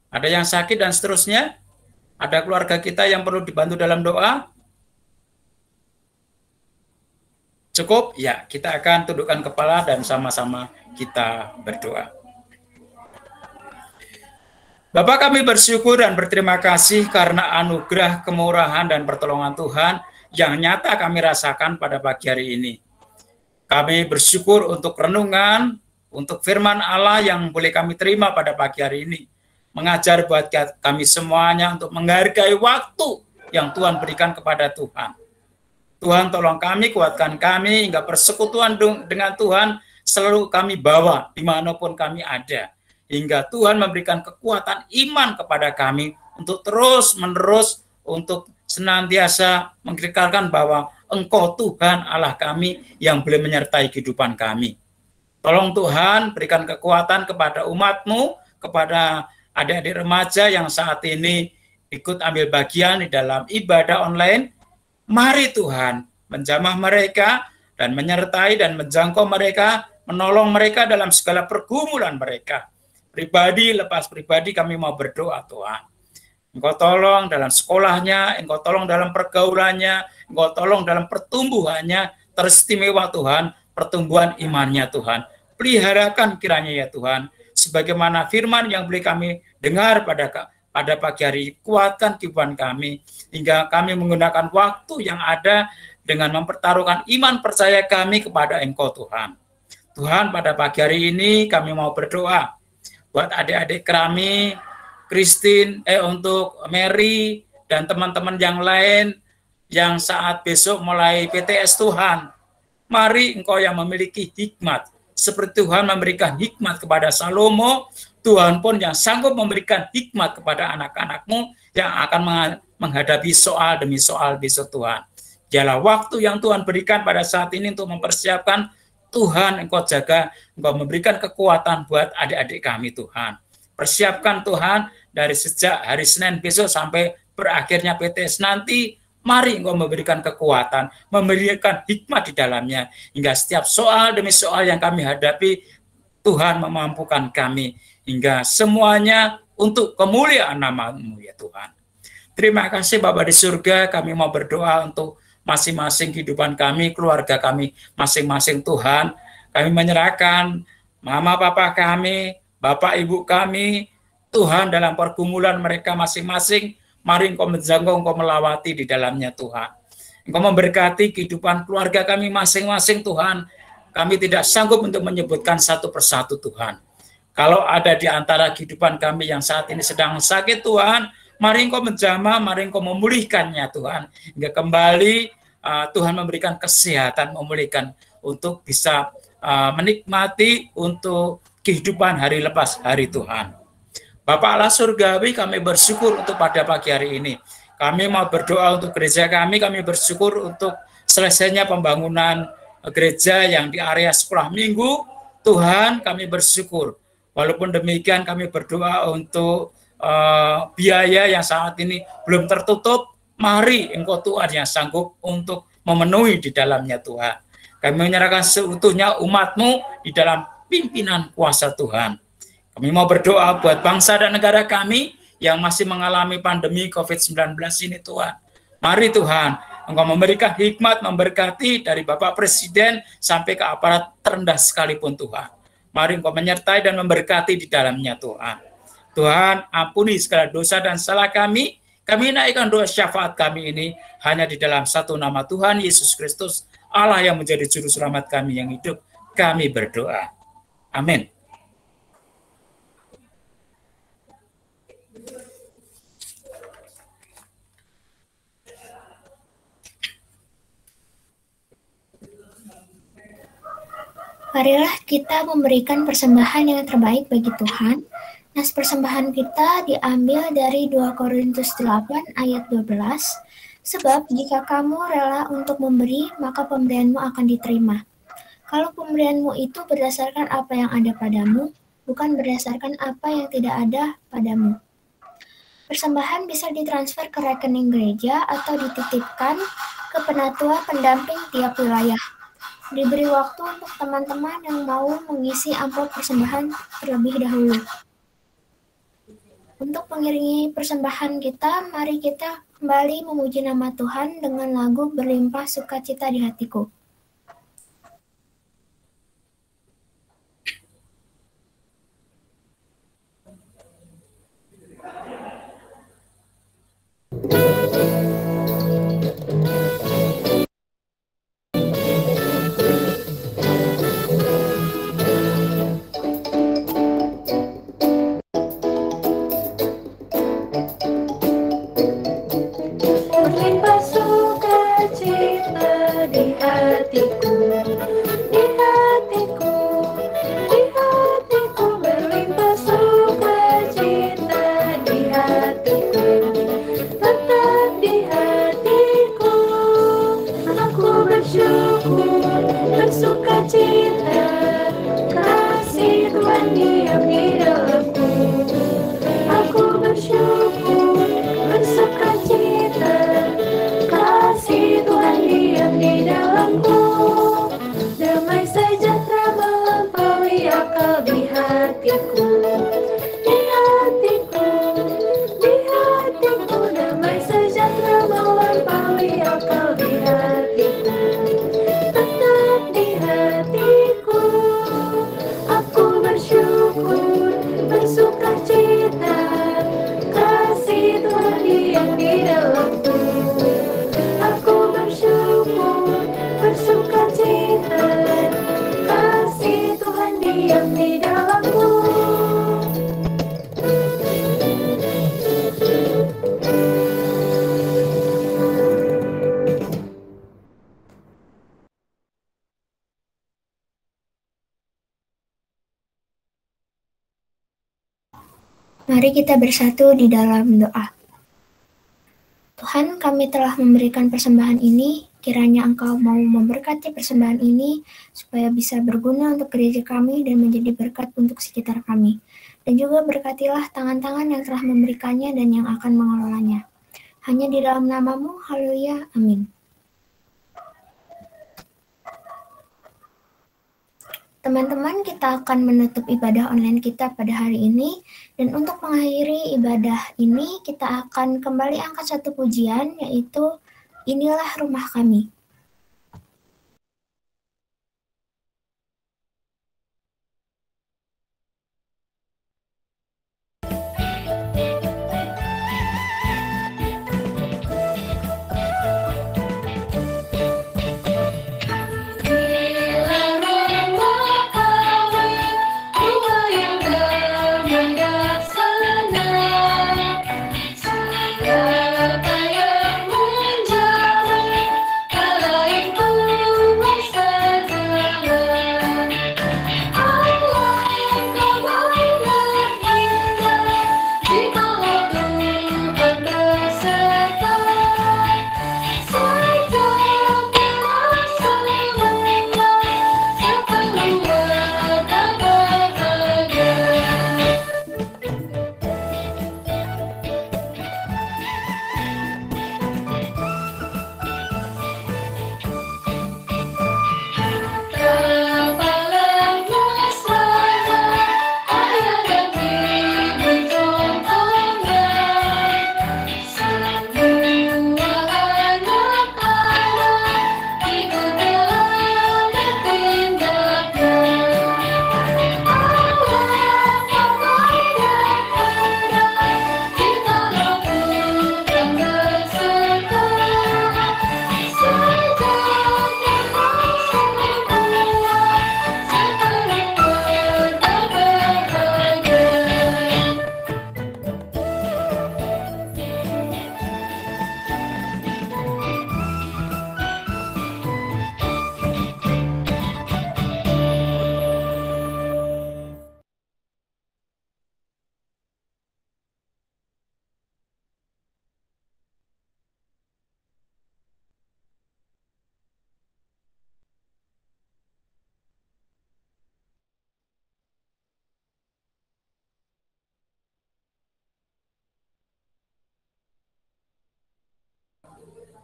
Ada yang sakit dan seterusnya? Ada keluarga kita yang perlu dibantu dalam doa? Cukup? Ya, kita akan tundukkan kepala dan sama-sama kita berdoa. Bapak, kami bersyukur dan berterima kasih karena anugerah, kemurahan, dan pertolongan Tuhan yang nyata kami rasakan pada pagi hari ini. Kami bersyukur untuk renungan, untuk firman Allah yang boleh kami terima pada pagi hari ini. Mengajar buat kami semuanya untuk menghargai waktu yang Tuhan berikan kepada Tuhan. Tuhan tolong kami, kuatkan kami, hingga persekutuan dengan Tuhan selalu kami bawa dimanapun kami ada. Hingga Tuhan memberikan kekuatan iman kepada kami untuk terus-menerus, untuk senantiasa mengekalkan bahwa Engkau Tuhan Allah kami yang boleh menyertai kehidupan kami. Tolong Tuhan berikan kekuatan kepada umat-Mu, kepada adik-adik remaja yang saat ini ikut ambil bagian di dalam ibadah online. Mari Tuhan menjamah mereka dan menyertai dan menjangkau mereka, menolong mereka dalam segala pergumulan mereka. Pribadi lepas pribadi kami mau berdoa Tuhan. Engkau tolong dalam sekolahnya, Engkau tolong dalam pergaulannya, Engkau tolong dalam pertumbuhannya, teristimewa Tuhan, pertumbuhan imannya Tuhan. Peliharakan kiranya ya Tuhan, sebagaimana firman yang boleh kami dengar pada pagi hari, kuatkan kehidupan kami, hingga kami menggunakan waktu yang ada dengan mempertaruhkan iman percaya kami kepada Engkau Tuhan. Tuhan, pada pagi hari ini kami mau berdoa buat adik-adik kami, Christine, untuk Mary, dan teman-teman yang lain yang saat besok mulai PTS Tuhan. Mari Engkau yang memiliki hikmat, seperti Tuhan memberikan hikmat kepada Salomo, Tuhan pun yang sanggup memberikan hikmat kepada anak-anak-Mu yang akan menghadapi soal demi soal besok Tuhan. Dialah waktu yang Tuhan berikan pada saat ini untuk mempersiapkan. Tuhan, Engkau jaga, Engkau memberikan kekuatan buat adik-adik kami Tuhan. Persiapkan Tuhan dari sejak hari Senin besok sampai berakhirnya PTS nanti. Mari Engkau memberikan kekuatan, memberikan hikmat di dalamnya, hingga setiap soal demi soal yang kami hadapi, Tuhan memampukan kami, hingga semuanya untuk kemuliaan nama-Mu ya Tuhan. Terima kasih Bapa di surga, kami mau berdoa untuk masing-masing kehidupan kami, keluarga kami, masing-masing Tuhan. Kami menyerahkan mama papa kami, bapak ibu kami, Tuhan dalam pergumulan mereka masing-masing. Mari Engkau menjangkau, Engkau melawati di dalamnya Tuhan. Engkau memberkati kehidupan keluarga kami masing-masing Tuhan. Kami tidak sanggup untuk menyebutkan satu persatu Tuhan. Kalau ada di antara kehidupan kami yang saat ini sedang sakit Tuhan, mari Engkau menjamah, mari Engkau memulihkannya Tuhan. Hingga kembali Tuhan memberikan kesehatan, memulihkan untuk bisa menikmati untuk kehidupan hari lepas hari Tuhan. Bapak Allah surgawi, kami bersyukur untuk pada pagi hari ini. Kami mau berdoa untuk gereja kami bersyukur untuk selesainya pembangunan gereja yang di area sekolah minggu. Tuhan, kami bersyukur. Walaupun demikian kami berdoa untuk biaya yang saat ini belum tertutup. Mari Engkau Tuhan yang sanggup untuk memenuhi di dalamnya Tuhan. Kami menyerahkan seutuhnya umat-Mu di dalam pimpinan kuasa Tuhan. Kami mau berdoa buat bangsa dan negara kami yang masih mengalami pandemi COVID-19 ini Tuhan. Mari Tuhan, Engkau memberikan hikmat, memberkati dari Bapak Presiden sampai ke aparat terendah sekalipun Tuhan. Mari Engkau menyertai dan memberkati di dalamnya Tuhan. Tuhan, ampuni segala dosa dan salah kami. Kami naikkan doa syafaat kami ini hanya di dalam satu nama Tuhan Yesus Kristus, Allah yang menjadi juru selamat kami yang hidup. Kami berdoa. Amin. Marilah kita memberikan persembahan yang terbaik bagi Tuhan. Nas persembahan kita diambil dari 2 Korintus 8 ayat 12. Sebab jika kamu rela untuk memberi, maka pemberianmu akan diterima. Kalau pemberianmu itu berdasarkan apa yang ada padamu, bukan berdasarkan apa yang tidak ada padamu. Persembahan bisa ditransfer ke rekening gereja atau dititipkan ke penatua pendamping tiap wilayah. Diberi waktu untuk teman-teman yang mau mengisi amplop persembahan terlebih dahulu. Untuk mengiringi persembahan kita, mari kita kembali memuji nama Tuhan dengan lagu Berlimpah Sukacita di Hatiku. Berlimpah sukacita di hatiku, di hatiku, di hatiku. Berlimpah sukacita di hatiku, tetap di hatiku. Aku bersyukur, bersukacita, kasih Tuhan diam di dalamku. Aku bersyukur, bersukacita, kasih Tuhan diam di dalamku. Damai sejahtera melampaui akal di hatiku, di hatiku, di hatiku. Damai sejahtera melampaui akal di hatiku, tetap di hatiku. Aku bersyukur, bersukacita, kasih Tuhan diam di dalamku. Aku bersyukur, bersukacita, kasih Tuhan diam di dalamku. Mari kita bersatu di dalam doa. Tuhan, kami telah memberikan persembahan ini, kiranya Engkau mau memberkati persembahan ini, supaya bisa berguna untuk gereja kami dan menjadi berkat untuk sekitar kami. Dan juga berkatilah tangan-tangan yang telah memberikannya dan yang akan mengelolanya. Hanya di dalam nama-Mu, haleluya, amin. Teman-teman, kita akan menutup ibadah online kita pada hari ini. Dan untuk mengakhiri ibadah ini, kita akan kembali angkat satu pujian, yaitu Inilah Rumah Kami. Siapa yang menjaga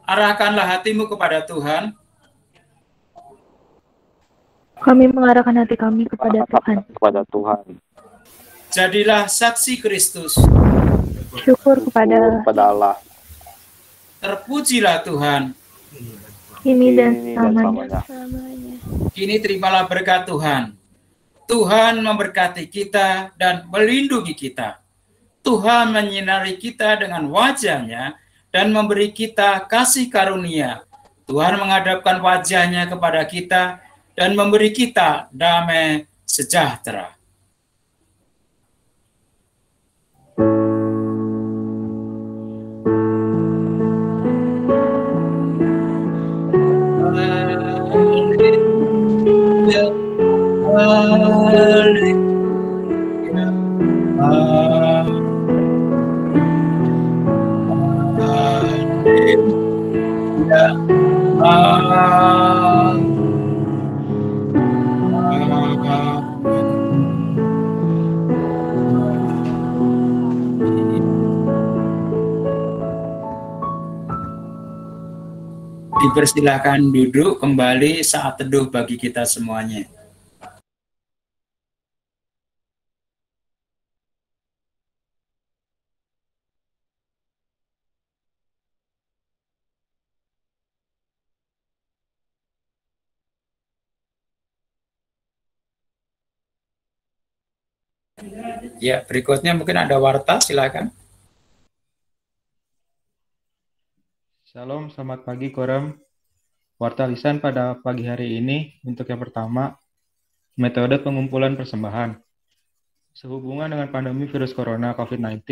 Arahkanlah hatimu kepada Tuhan. Kami mengarahkan hati kami kepada Tuhan. Jadilah saksi Kristus. Syukur kepada Allah. Terpujilah Tuhan. kini dan selamanya. Kini terimalah berkat Tuhan. Tuhan memberkati kita dan melindungi kita. Tuhan menyinari kita dengan wajah-Nya dan memberi kita kasih karunia. Tuhan menghadapkan wajah-Nya kepada kita dan memberi kita damai sejahtera. Dipersilakan duduk kembali saat teduh bagi kita semuanya. Ya, berikutnya mungkin ada warta, silakan. Shalom, selamat pagi Korem. Warta lisan pada pagi hari ini untuk yang pertama, metode pengumpulan persembahan. Sehubungan dengan pandemi virus corona COVID-19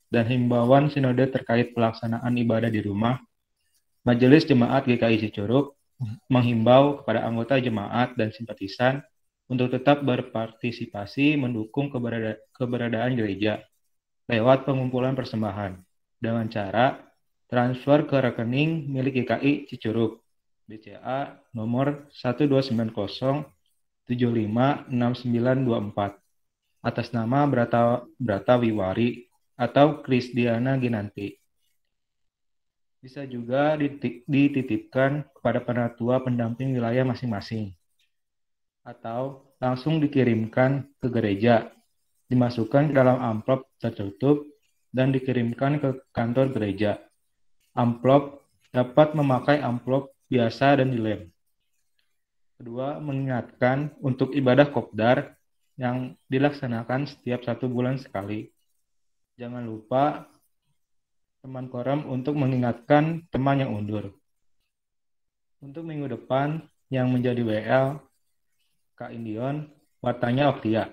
dan himbauan sinode terkait pelaksanaan ibadah di rumah, Majelis Jemaat GKI Cicurug menghimbau kepada anggota jemaat dan simpatisan untuk tetap berpartisipasi mendukung keberadaan gereja lewat pengumpulan persembahan dengan cara transfer ke rekening milik GKI Cicurug, BCA nomor 1290756924 atas nama Brata Wiwari atau Krisdiana Ginanti. Bisa juga dititipkan kepada penatua pendamping wilayah masing-masing atau langsung dikirimkan ke gereja, dimasukkan ke dalam amplop tertutup dan dikirimkan ke kantor gereja. Amplop dapat memakai amplop biasa dan dilem. Kedua, mengingatkan untuk ibadah kopdar yang dilaksanakan setiap 1 bulan sekali. Jangan lupa teman Korem untuk mengingatkan teman yang undur. Untuk minggu depan yang menjadi WL, Kak Indion, wartanya Oktia.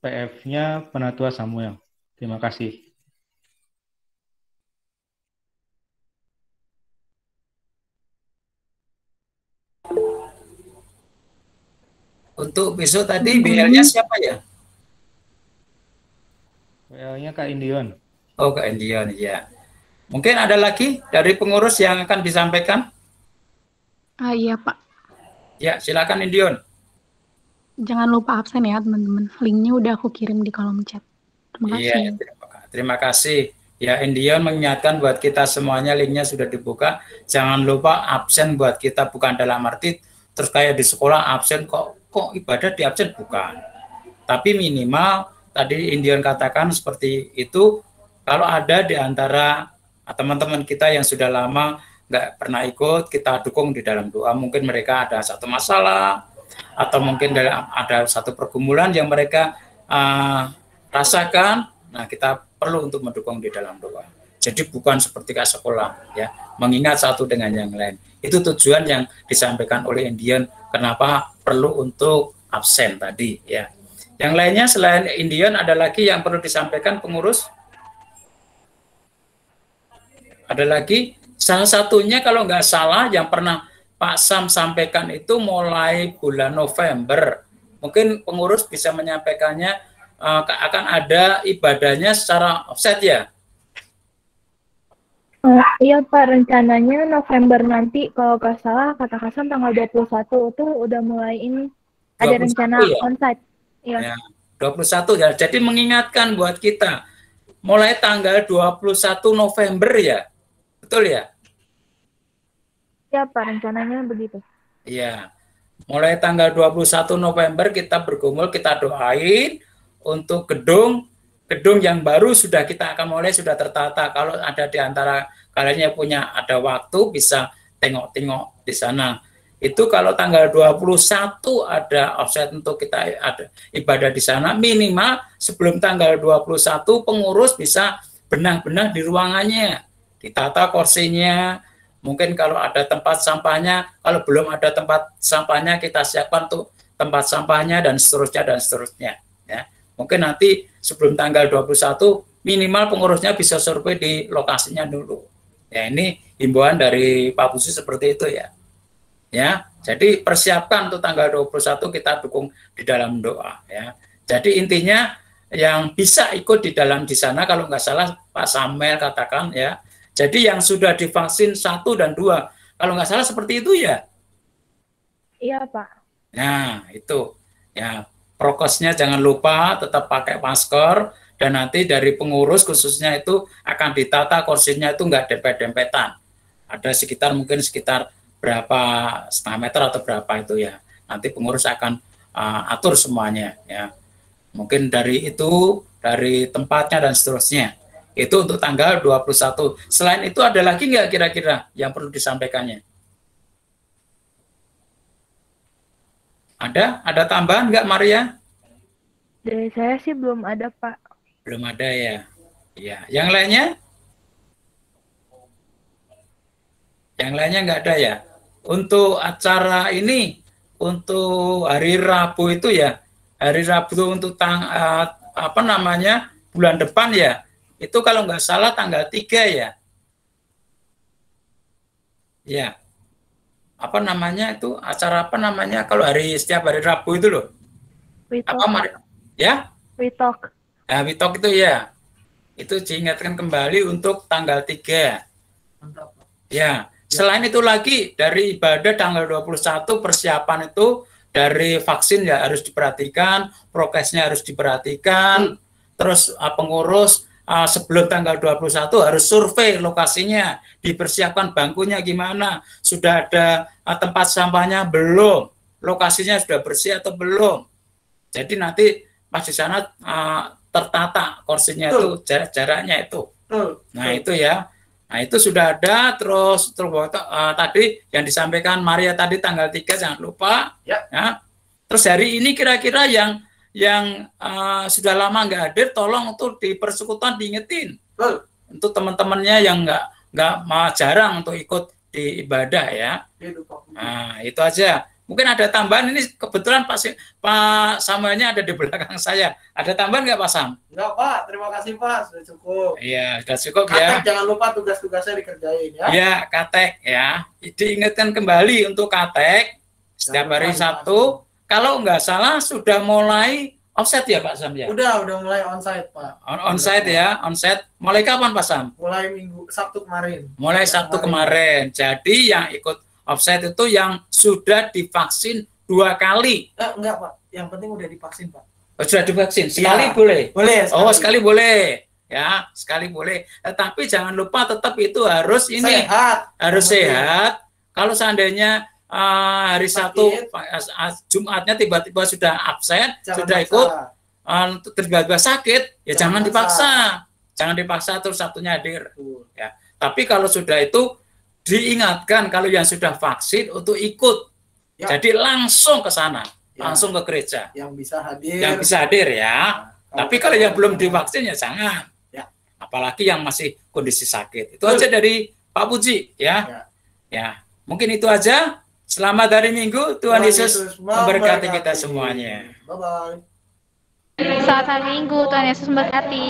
PF-nya Penatua Samuel. Terima kasih. Untuk besok tadi BL-nya siapa ya? WL-nya Kak Indion. Oh, Kak Indion, ya. Mungkin ada lagi dari pengurus yang akan disampaikan? Iya, Pak. Ya, silakan Indion. Jangan lupa absen ya, teman-teman. Linknya udah aku kirim di kolom chat. Terima kasih. Iya, terima kasih. Ya, Indion mengingatkan buat kita semuanya, linknya sudah dibuka. Jangan lupa absen buat kita, bukan dalam arti terus kayak di sekolah absen kok ibadah di absen, bukan. Tapi minimal tadi Indion katakan seperti itu, kalau ada di antara teman-teman kita yang sudah lama nggak pernah ikut, kita dukung di dalam doa. Mungkin mereka ada satu masalah, atau mungkin ada satu pergumulan yang mereka rasakan. Nah, kita perlu untuk mendukung di dalam doa. Jadi bukan seperti ke sekolah, ya, mengingat satu dengan yang lain. Itu tujuan yang disampaikan oleh Indion. Kenapa perlu untuk absen tadi, ya. Yang lainnya selain Indion ada lagi yang perlu disampaikan pengurus? Ada lagi? Salah satunya kalau nggak salah yang pernah Pak Sam sampaikan itu mulai bulan November. Mungkin pengurus bisa menyampaikannya, akan ada ibadahnya secara offset ya? Iya Pak, rencananya November nanti kalau nggak salah kata Kasam tanggal 21 itu udah mulai ini ada rencana ya? onsite. Iya. Ya, 21 ya. Jadi mengingatkan buat kita mulai tanggal 21 November ya. Betul ya? Ya, Pak, rencananya begitu. Iya. Mulai tanggal 21 November kita bergumul, kita doain untuk gedung yang baru sudah kita akan mulai, sudah tertata. Kalau ada di antara kalian yang punya ada waktu bisa tengok-tengok di sana. Itu kalau tanggal 21 ada offset untuk kita ada ibadah di sana, minimal sebelum tanggal 21 pengurus bisa benang-benang di ruangannya, ditata kursinya. Mungkin kalau ada tempat sampahnya, kalau belum ada tempat sampahnya kita siapkan untuk tempat sampahnya dan seterusnya ya. Mungkin nanti sebelum tanggal 21 minimal pengurusnya bisa survei di lokasinya dulu. Ya, ini himbauan dari Pak Busi seperti itu ya. Ya, jadi persiapkan untuk tanggal 21 kita dukung di dalam doa ya. Jadi intinya yang bisa ikut di sana kalau nggak salah Pak Samuel katakan ya. Jadi yang sudah divaksin 1 dan 2, kalau nggak salah seperti itu ya? Iya, Pak. Nah, itu. Ya, prokesnya jangan lupa tetap pakai masker, dan nanti dari pengurus khususnya itu akan ditata kursinya itu nggak dempet-dempetan. Ada mungkin sekitar berapa, setengah meter atau berapa itu ya. Nanti pengurus akan atur semuanya ya. Mungkin dari tempatnya dan seterusnya. Itu untuk tanggal 21. Selain itu ada lagi nggak kira-kira yang perlu disampaikannya? Ada tambahan nggak, Maria? Dari saya sih belum ada, Pak. Belum ada ya. Ya, yang lainnya? Yang lainnya nggak ada ya. Untuk acara ini, untuk hari Rabu itu ya, hari Rabu untuk bulan depan ya. Itu kalau nggak salah tanggal 3 ya. Ya. Apa namanya itu? Acara apa namanya kalau setiap hari Rabu itu loh? Witok. Ya? Witok. Nah, Witok itu ya. Itu diingatkan kembali untuk tanggal 3. Ya. Selain itu lagi dari ibadah tanggal 21 persiapan itu dari vaksin ya harus diperhatikan, prokesnya harus diperhatikan. Terus pengurus sebelum tanggal 21 harus survei lokasinya, dipersiapkan bangkunya gimana, sudah ada tempat sampahnya belum, lokasinya sudah bersih atau belum. Jadi nanti pas di sana tertata kursinya itu, jaraknya itu. Nah itu ya, nah itu sudah ada. Terus tadi yang disampaikan Maria tadi tanggal 3 jangan lupa. Ya. Terus hari ini kira-kira yang sudah lama nggak hadir, tolong untuk di persekutuan diingetin. Untuk teman-temannya yang nggak jarang untuk ikut di ibadah ya. Nah itu aja. Mungkin ada tambahan, ini kebetulan Pak Samuelnya ada di belakang saya. Ada tambahan nggak Pak Sam? Enggak Pak, terima kasih Pak, sudah cukup. Iya, sudah cukup Katek, ya. Jangan lupa tugas-tugasnya dikerjain ya. Iya, katek ya. Diingatkan kembali untuk katek setiap hari Sabtu. Kalau nggak salah sudah mulai offset ya Pak Sam ya? Udah mulai onsite Pak. Onsite ya, onsite. Mulai kapan Pak Sam? Mulai Sabtu kemarin. Mulai Sabtu kemarin. Jadi yang ikut offset itu yang sudah divaksin 2 kali. Enggak Pak, yang penting udah divaksin Pak. Oh, sudah divaksin? Sekali Ya, boleh? Boleh. Oh, sekali boleh. Ya, sekali boleh. Tetapi jangan lupa tetap itu harus ini. Sehat. Harus sehat. Kalau seandainya hari Sabtu, Jumatnya tiba-tiba sudah absen, sudah ikut, tiba-tiba sakit, ya jangan dipaksa. Jangan dipaksa terus Sabtunya hadir. Ya. Tapi kalau sudah itu, diingatkan kalau yang sudah vaksin untuk ikut. Ya. Jadi langsung ke sana, langsung ke gereja. Yang bisa hadir. Yang bisa hadir ya. Tapi kalau yang belum divaksin ya jangan. Ya. Apalagi yang masih kondisi sakit. Itu aja dari Pak Puji ya. Ya. Mungkin itu aja. Selamat hari Minggu. Tuhan Yesus memberkati kita semuanya. Bye-bye. Selamat hari Minggu, Tuhan Yesus memberkati.